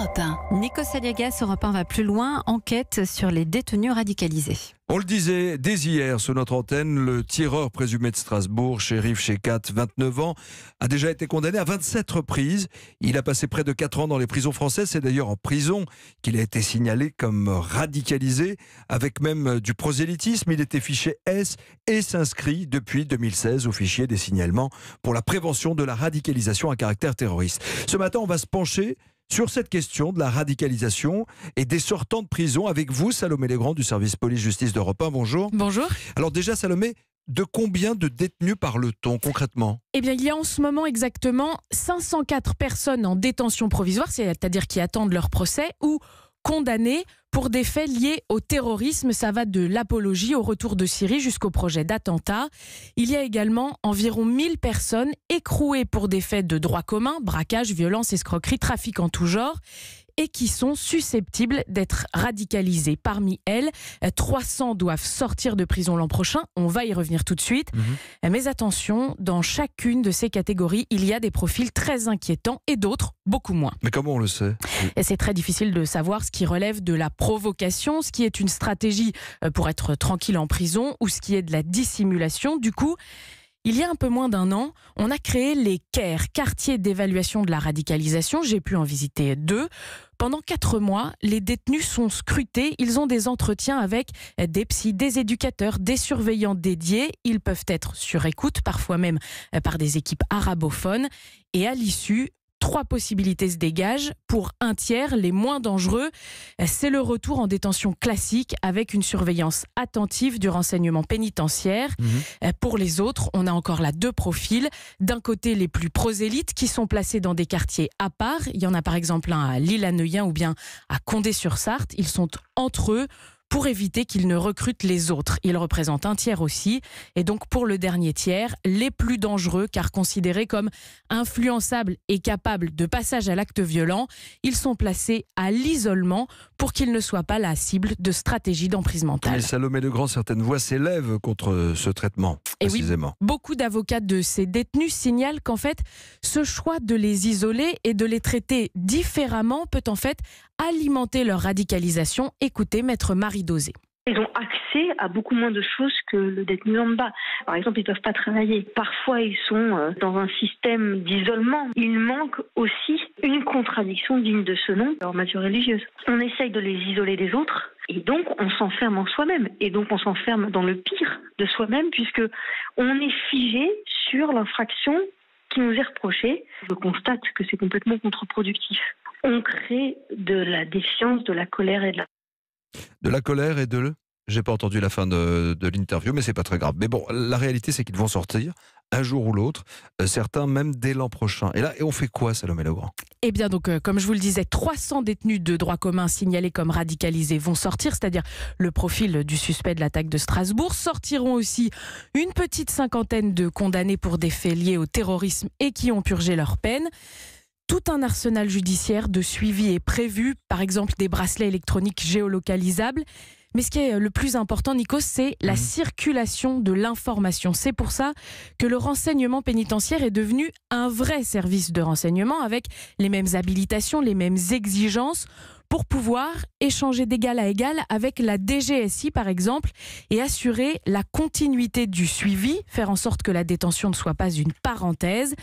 Europe 1. Nikos Aliagas, Europe 1 va plus loin, enquête sur les détenus radicalisés. On le disait dès hier sur notre antenne, le tireur présumé de Strasbourg, Cherif Shekat, 29 ans, a déjà été condamné à 27 reprises. Il a passé près de 4 ans dans les prisons françaises. C'est d'ailleurs en prison qu'il a été signalé comme radicalisé, avec même du prosélytisme. Il était fiché S et s'inscrit depuis 2016 au fichier des signalements pour la prévention de la radicalisation à caractère terroriste. Ce matin, on va se pencher sur cette question de la radicalisation et des sortants de prison avec vous, Salomé Legrand du service police-justice d'Europe 1. Bonjour. Bonjour. Alors déjà, Salomé, de combien de détenus parle-t-on concrètement ? Eh bien, il y a en ce moment exactement 504 personnes en détention provisoire, c'est-à-dire qui attendent leur procès ou condamnées pour des faits liés au terrorisme. Ça va de l'apologie au retour de Syrie jusqu'au projet d'attentat. Il y a également environ 1000 personnes écrouées pour des faits de droit commun, braquage, violence, escroquerie, trafic en tout genre, et qui sont susceptibles d'être radicalisées. Parmi elles, 300 doivent sortir de prison l'an prochain. On va y revenir tout de suite. Mais attention, dans chacune de ces catégories, il y a des profils très inquiétants et d'autres beaucoup moins. Mais comment on le sait ? Et c'est très difficile de savoir ce qui relève de la provocation, ce qui est une stratégie pour être tranquille en prison ou ce qui est de la dissimulation. Du coup, il y a un peu moins d'un an, on a créé les CAIR, quartiers d'évaluation de la radicalisation. J'ai pu en visiter 2. Pendant 4 mois, les détenus sont scrutés. Ils ont des entretiens avec des psys, des éducateurs, des surveillants dédiés. Ils peuvent être sur écoute, parfois même par des équipes arabophones. Et à l'issue, 3 possibilités se dégagent. Pour un tiers, les moins dangereux, c'est le retour en détention classique avec une surveillance attentive du renseignement pénitentiaire. Pour les autres, on a encore là 2 profils. D'un côté, les plus prosélytes qui sont placés dans des quartiers à part. Il y en a par exemple un à L'Isle-à-Neuillen ou bien à Condé-sur-Sarthe. Ils sont entre eux pour éviter qu'ils ne recrutent les autres. Ils représentent un tiers aussi. Et donc pour le dernier tiers, les plus dangereux, car considérés comme influençables et capables de passage à l'acte violent, ils sont placés à l'isolement pour qu'ils ne soient pas la cible de stratégies d'emprise mentale. Mais Salomé Legrand, certaines voix s'élèvent contre ce traitement, précisément. Oui, beaucoup d'avocats de ces détenus signalent qu'en fait, ce choix de les isoler et de les traiter différemment peut en fait alimenter leur radicalisation. Écoutez, maître Marie Dosé. Ils ont accès à beaucoup moins de choses que le détenu lambda. Par exemple, ils ne peuvent pas travailler. Parfois, ils sont dans un système d'isolement. Il manque aussi une contradiction digne de ce nom, leur nature religieuse. On essaye de les isoler des autres, et donc on s'enferme en soi-même. Et donc on s'enferme dans le pire de soi-même, puisque on est figé sur l'infraction qui nous est reprochée. Je constate que c'est complètement contre-productif. On crée de la défiance, de la colère et de la... De la colère et de... J'ai pas entendu la fin de l'interview, mais c'est pas très grave. Mais bon, la réalité, c'est qu'ils vont sortir un jour ou l'autre, certains même dès l'an prochain. Et là, on fait quoi, Salomé Legrand ? Eh bien, donc, comme je vous le disais, 300 détenus de droit commun signalés comme radicalisés vont sortir, c'est-à-dire le profil du suspect de l'attaque de Strasbourg. Sortiront aussi une petite cinquantaine de condamnés pour des faits liés au terrorisme et qui ont purgé leur peine. Tout un arsenal judiciaire de suivi est prévu, par exemple des bracelets électroniques géolocalisables. Mais ce qui est le plus important, Nikos, c'est la circulation de l'information. C'est pour ça que le renseignement pénitentiaire est devenu un vrai service de renseignement avec les mêmes habilitations, les mêmes exigences pour pouvoir échanger d'égal à égal avec la DGSI, par exemple, et assurer la continuité du suivi, faire en sorte que la détention ne soit pas une parenthèse.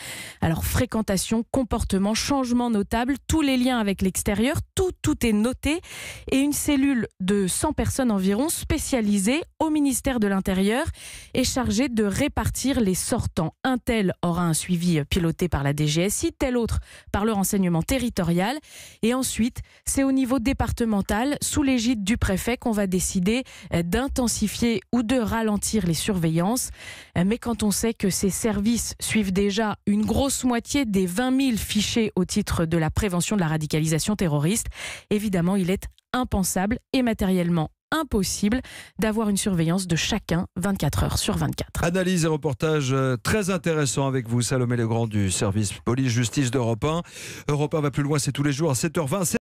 Alors, fréquentation, comportement, changement notable, tous les liens avec l'extérieur, tout est noté. Et une cellule de 100 personnes environ, spécialisée au ministère de l'Intérieur, est chargée de répartir les sortants. Un tel aura un suivi piloté par la DGSI, tel autre par le renseignement territorial. Et ensuite, c'est au niveau départemental, sous l'égide du préfet, qu'on va décider d'intensifier ou de ralentir les surveillances. Mais quand on sait que ces services suivent déjà une grosse moitié des 20 000 fichés au titre de la prévention de la radicalisation terroriste, évidemment, il est impensable et matériellement impossible d'avoir une surveillance de chacun 24 heures sur 24. Analyse et reportage très intéressant avec vous, Salomé Legrand du service police-justice d'Europe 1. Europe 1 va plus loin, c'est tous les jours à 7h20.